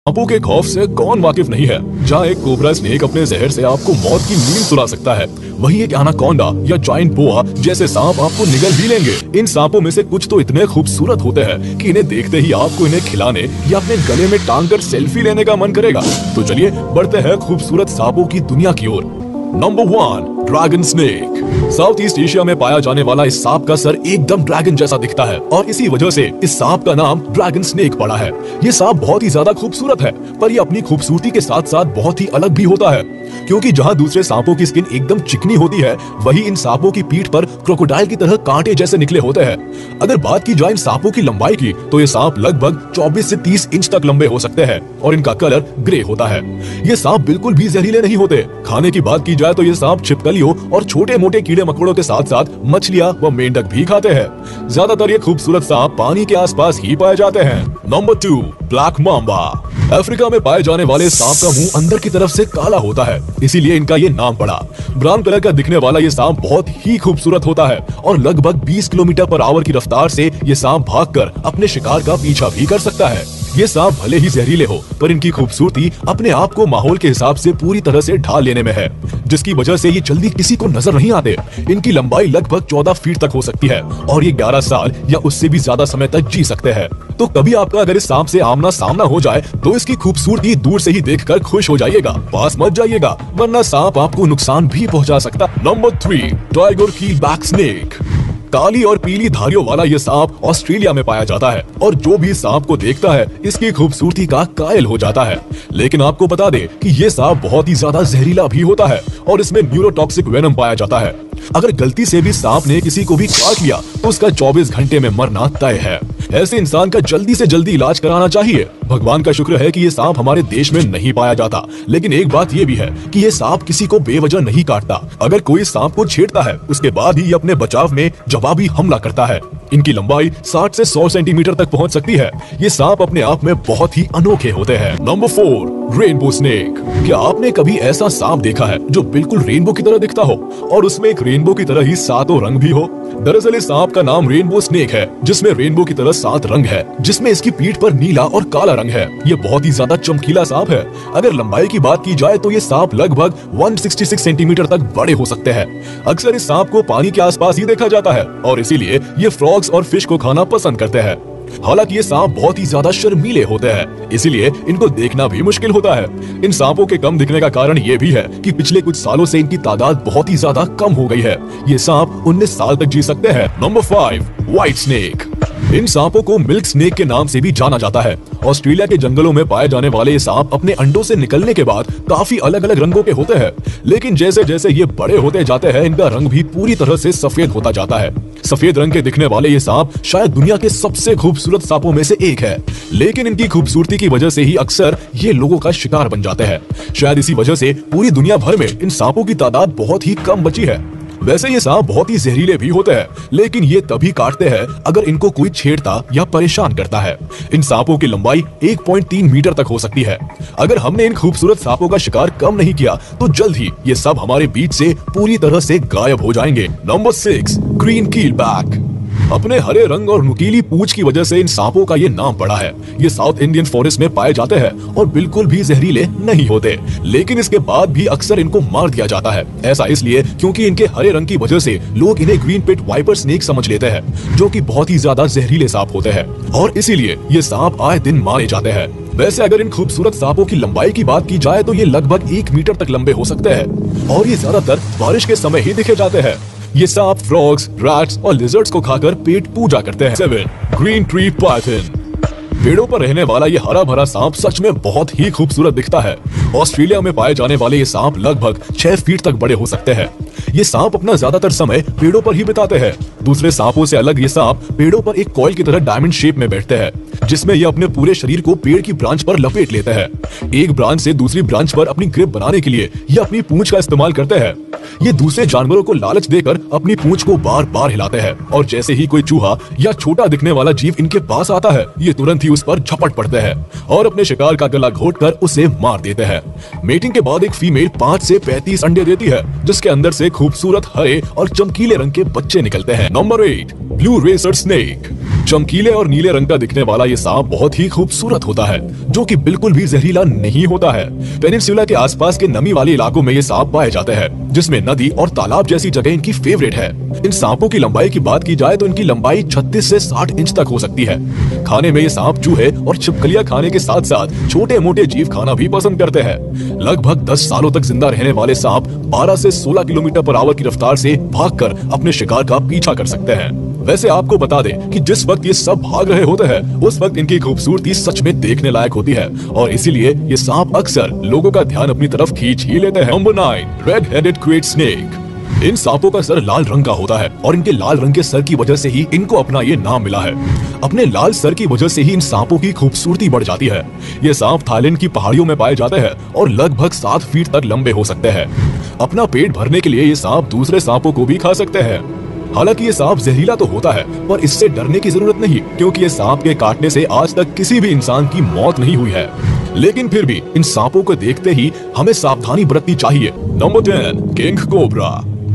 सांपों के खौफ से कौन वाकिफ नहीं है। जहाँ एक कोबरा स्नेक अपने जहर से आपको मौत की नींद सुला सकता है, वहीं एक एनाकोंडा या जायंट बोआ जैसे सांप आपको निगल भी लेंगे। इन सांपों में से कुछ तो इतने खूबसूरत होते हैं कि इन्हें देखते ही आपको इन्हें खिलाने या अपने गले में टांग कर सेल्फी लेने का मन करेगा। तो चलिए बढ़ते हैं खूबसूरत सांपों की दुनिया की ओर। Number 1, dragon snake. South East Asia में पाया जाने वाला इस सांप का सर एकदम ड्रैगन जैसा दिखता है और इसी वजह से इस सांप का नाम ड्रैगन स्नेक पड़ा है। ये सांप बहुत ही ज्यादा खूबसूरत है, पर ये अपनी खूबसूरती के साथ साथ बहुत ही अलग भी होता है, क्योंकि जहां दूसरे सांपों की स्किन एकदम चिकनी होती है, वही इन सांपों की पीठ पर क्रोकोडाइल की तरह कांटे जैसे निकले होते हैं। अगर बात की जाए इन सांपों की लंबाई की, तो ये सांप लगभग 24 से 30 इंच तक लंबे हो सकते हैं और इनका कलर ग्रे होता है। ये सांप बिल्कुल भी जहरीले नहीं होते। खाने की बात की जाए तो ये सांप छिपकलियों और छोटे मोटे कीड़े मकोड़ों के साथ साथ मछलियां व मेंढक भी खाते हैं। ज्यादातर ये खूबसूरत सांप पानी के आसपास ही पाए जाते हैं। Number 2, black Mamba. अफ्रीका में पाए जाने वाले सांप का मुंह अंदर की तरफ से काला होता है, इसीलिए इनका ये नाम पड़ा। ब्राउन कलर का दिखने वाला ये सांप बहुत ही खूबसूरत होता है और लगभग 20 किलोमीटर पर आवर की रफ्तार से ये सांप भागकर अपने शिकार का पीछा भी कर सकता है। ये सांप भले ही जहरीले हो, पर इनकी खूबसूरती अपने आप को माहौल के हिसाब से पूरी तरह से ढाल लेने में है, जिसकी वजह से ये जल्दी किसी को नजर नहीं आते। इनकी लंबाई लगभग 14 फीट तक हो सकती है और ये 11 साल या उससे भी ज्यादा समय तक जी सकते हैं। तो कभी आपका अगर इस सांप से आमना सामना हो जाए तो इसकी खूबसूरती दूर से ही देखकर खुश हो जाइएगा, पास मत जाइएगा, वरना सांप आपको नुकसान भी पहुंचा सकता। Number 3, tiger keelback snake. काली और पीली धारियों वाला ये सांप ऑस्ट्रेलिया में पाया जाता है और जो भी सांप को देखता है इसकी खूबसूरती का कायल हो जाता है। लेकिन आपको बता दें कि ये सांप बहुत ही ज्यादा जहरीला भी होता है और इसमें न्यूरोटॉक्सिक वेनम पाया जाता है। अगर गलती से भी सांप ने किसी को भी काट लिया तो उसका 24 घंटे में मरना तय है। ऐसे इंसान का जल्दी से जल्दी इलाज कराना चाहिए। भगवान का शुक्र है कि ये सांप हमारे देश में नहीं पाया जाता, लेकिन एक बात ये भी है कि ये सांप किसी को बेवजह नहीं काटता। अगर कोई सांप को छेड़ता है उसके बाद ही ये अपने बचाव में जवाबी हमला करता है। इनकी लंबाई 60 से 100 सेंटीमीटर तक पहुंच सकती है। ये सांप अपने आप में बहुत ही अनोखे होते हैं। Number 4, rainbow snake. क्या आपने कभी ऐसा सांप देखा है जो बिल्कुल रेनबो की तरह दिखता हो और उसमें एक रेनबो की तरह ही 7 रंग भी हो? दरअसल इस सांप का नाम रेनबो स्नेक है, जिसमें रेनबो की तरह 7 रंग है, जिसमें इसकी पीठ पर नीला और काला रंग है। ये बहुत ही ज्यादा चमकीला सांप है। अगर लंबाई की बात की जाए तो ये सांप लगभग 166 सेंटीमीटर तक बड़े हो सकते हैं। अक्सर इस सांप को पानी के आसपास ही देखा जाता है और इसीलिए ये फ्रॉग्स और फिश को खाना पसंद करते हैं। हालांकि ये सांप बहुत ही ज्यादा शर्मीले होते हैं, इसीलिए इनको देखना भी मुश्किल होता है। इन सांपों के कम दिखने का कारण ये भी है कि पिछले कुछ सालों से इनकी तादाद बहुत ही ज्यादा कम हो गई है। ये सांप 19 साल तक जी सकते हैं। Number 5, white snake. इन सांपों को मिल्क स्नेक के नाम से भी जाना जाता है। ऑस्ट्रेलिया के जंगलों में पाए जाने वाले ये सांप अपने अंडों से निकलने के बाद काफी अलग अलग रंगों के होते हैं, लेकिन जैसे जैसे ये बड़े होते जाते हैं इनका रंग भी पूरी तरह से सफेद होता जाता है। सफेद रंग के दिखने वाले ये सांप शायद दुनिया के सबसे खूबसूरत सांपों में से एक है, लेकिन इनकी खूबसूरती की वजह से ही अक्सर ये लोगों का शिकार बन जाते हैं। शायद इसी वजह से पूरी दुनिया भर में इन सांपों की तादाद बहुत ही कम बची है। वैसे ये सांप बहुत ही जहरीले भी होते हैं, लेकिन ये तभी काटते हैं अगर इनको कोई छेड़ता या परेशान करता है। इन सांपों की लंबाई 1.3 मीटर तक हो सकती है। अगर हमने इन खूबसूरत सांपों का शिकार कम नहीं किया तो जल्द ही ये सब हमारे बीच से पूरी तरह से गायब हो जाएंगे। Number 6, green keelback. अपने हरे रंग और नुकीली पूंछ की वजह से इन सांपों का ये नाम पड़ा है। ये साउथ इंडियन फॉरेस्ट में पाए जाते हैं और बिल्कुल भी जहरीले नहीं होते, लेकिन इसके बाद भी अक्सर इनको मार दिया जाता है। ऐसा इसलिए क्योंकि इनके हरे रंग की वजह से लोग इन्हें ग्रीन पिट वाइपर स्नेक समझ लेते हैं, जो कि बहुत ही ज्यादा जहरीले सांप होते हैं और इसीलिए ये सांप आए दिन मारे जाते हैं। वैसे अगर इन खूबसूरत सांपों की लंबाई की बात की जाए तो ये लगभग 1 मीटर तक लंबे हो सकते हैं और ये ज्यादातर बारिश के समय ही दिखे जाते हैं। ये सांप फ्रॉग्स, रैट्स और लिजर्ड्स को खाकर पेट पूजा करते हैं। 7, ग्रीन ट्री पाइथन। पेड़ों पर रहने वाला ये हरा भरा सांप सच में बहुत ही खूबसूरत दिखता है। ऑस्ट्रेलिया में पाए जाने वाले ये सांप लगभग 6 फीट तक बड़े हो सकते हैं। ये सांप अपना ज्यादातर समय पेड़ों पर ही बिताते हैं। दूसरे सांपों से अलग ये सांप पेड़ों पर एक कॉइल की तरह डायमंड शेप में बैठते हैं, जिसमें ये अपने पूरे शरीर को पेड़ की ब्रांच पर लपेट लेते हैं। एक ब्रांच से दूसरी ब्रांच पर अपनी ग्रिप बनाने के लिए ये अपनी पूंछ का इस्तेमाल करते हैं। ये दूसरे जानवरों को लालच देकर अपनी पूंछ को बार बार हिलाते हैं और जैसे ही कोई चूहा या छोटा दिखने वाला जीव इनके पास आता है, ये तुरंत ही उस पर झपट पड़ते हैं और अपने शिकार का गला घोटकर उसे मार देते हैं। मेटिंग के बाद एक फीमेल 5 से 35 अंडे देती है, जिसके अंदर से से खूबसूरत हरे और चमकीले रंग के बच्चे निकलते हैं। Number 8, blue racer snake. चमकीले और नीले रंग का दिखने वाला ये सांप बहुत ही खूबसूरत होता है, जो कि बिल्कुल भी जहरीला नहीं होता है। पेनिनसुला के आसपास के नमी वाले इलाकों में ये सांप पाए जाते हैं, जिसमें नदी और तालाब जैसी जगह इनकी फेवरेट है। इन सांपों की लंबाई की बात की जाए तो इनकी लंबाई 36 से 60 इंच तक हो सकती है। खाने में ये सांप चूहे और छिपकलियां खाने के साथ साथ छोटे मोटे जीव खाना भी पसंद करते हैं। लगभग 10 सालों तक जिंदा रहने वाले सांप 12 से 16 किलोमीटर पर आवर की रफ्तार से भागकर अपने शिकार का पीछा कर सकते हैं। वैसे आपको बता दें कि जिस वक्त ये सब भाग रहे होते हैं, उस वक्त इनकी खूबसूरती सच में देखने लायक होती है और इसीलिए ये सांप अक्सर लोगों का ध्यान अपनी तरफ खींच ही लेते हैं। Number 9, red headed krait snake. इन सांपों का सर लाल रंग का होता है और इनके लाल रंग के सर की वजह से ही इनको अपना ये नाम मिला है। अपने लाल सर की वजह से ही इन सांपों की खूबसूरती बढ़ जाती है। ये सांप थाईलैंड की पहाड़ियों में पाए जाते हैं और लगभग 7 फीट तक लंबे हो सकते हैं। अपना पेट भरने के लिए ये सांप दूसरे सांपों को भी खा सकते हैं। हालांकि ये सांप जहरीला तो होता है, पर इससे डरने की जरूरत नहीं, क्योंकि ये सांप के काटने से आज तक किसी भी इंसान की मौत नहीं हुई है। लेकिन फिर भी इन सांपों को देखते ही हमें सावधानी बरतनी चाहिए। Number 10, king cobra.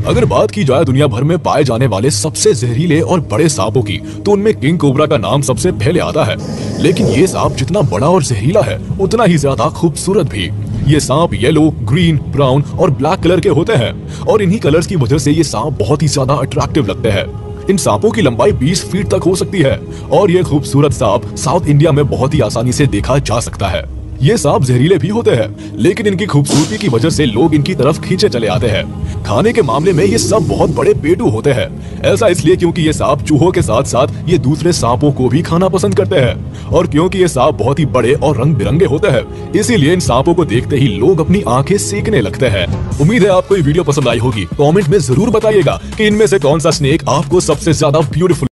अगर बात की जाए दुनिया भर में पाए जाने वाले सबसे जहरीले और बड़े सांपों की, तो उनमें किंग कोबरा का नाम सबसे पहले आता है। लेकिन ये सांप जितना बड़ा और जहरीला है, उतना ही ज्यादा खूबसूरत भी। ये सांप येलो, ग्रीन, ब्राउन और ब्लैक कलर के होते हैं और इन्हीं कलर्स की वजह से ये सांप बहुत ही ज्यादा अट्रैक्टिव लगते हैं। इन सांपों की लंबाई 20 फीट तक हो सकती है और ये खूबसूरत सांप साउथ इंडिया में बहुत ही आसानी से देखा जा सकता है। ये सांप जहरीले भी होते हैं, लेकिन इनकी खूबसूरती की वजह से लोग इनकी तरफ खींचे चले आते हैं। खाने के मामले में ये सब बहुत बड़े पेटू होते हैं। ऐसा इसलिए क्योंकि ये सांप चूहों के साथ साथ ये दूसरे सांपों को भी खाना पसंद करते हैं और क्योंकि ये सांप बहुत ही बड़े और रंग बिरंगे होते हैं, इसीलिए इन सांपों को देखते ही लोग अपनी आंखें सेकने लगते हैं। उम्मीद है आपको ये वीडियो पसंद आई होगी। कमेंट में जरूर बताइएगा कि इनमें से कौन सा स्नेक आपको सबसे ज्यादा ब्यूटीफुल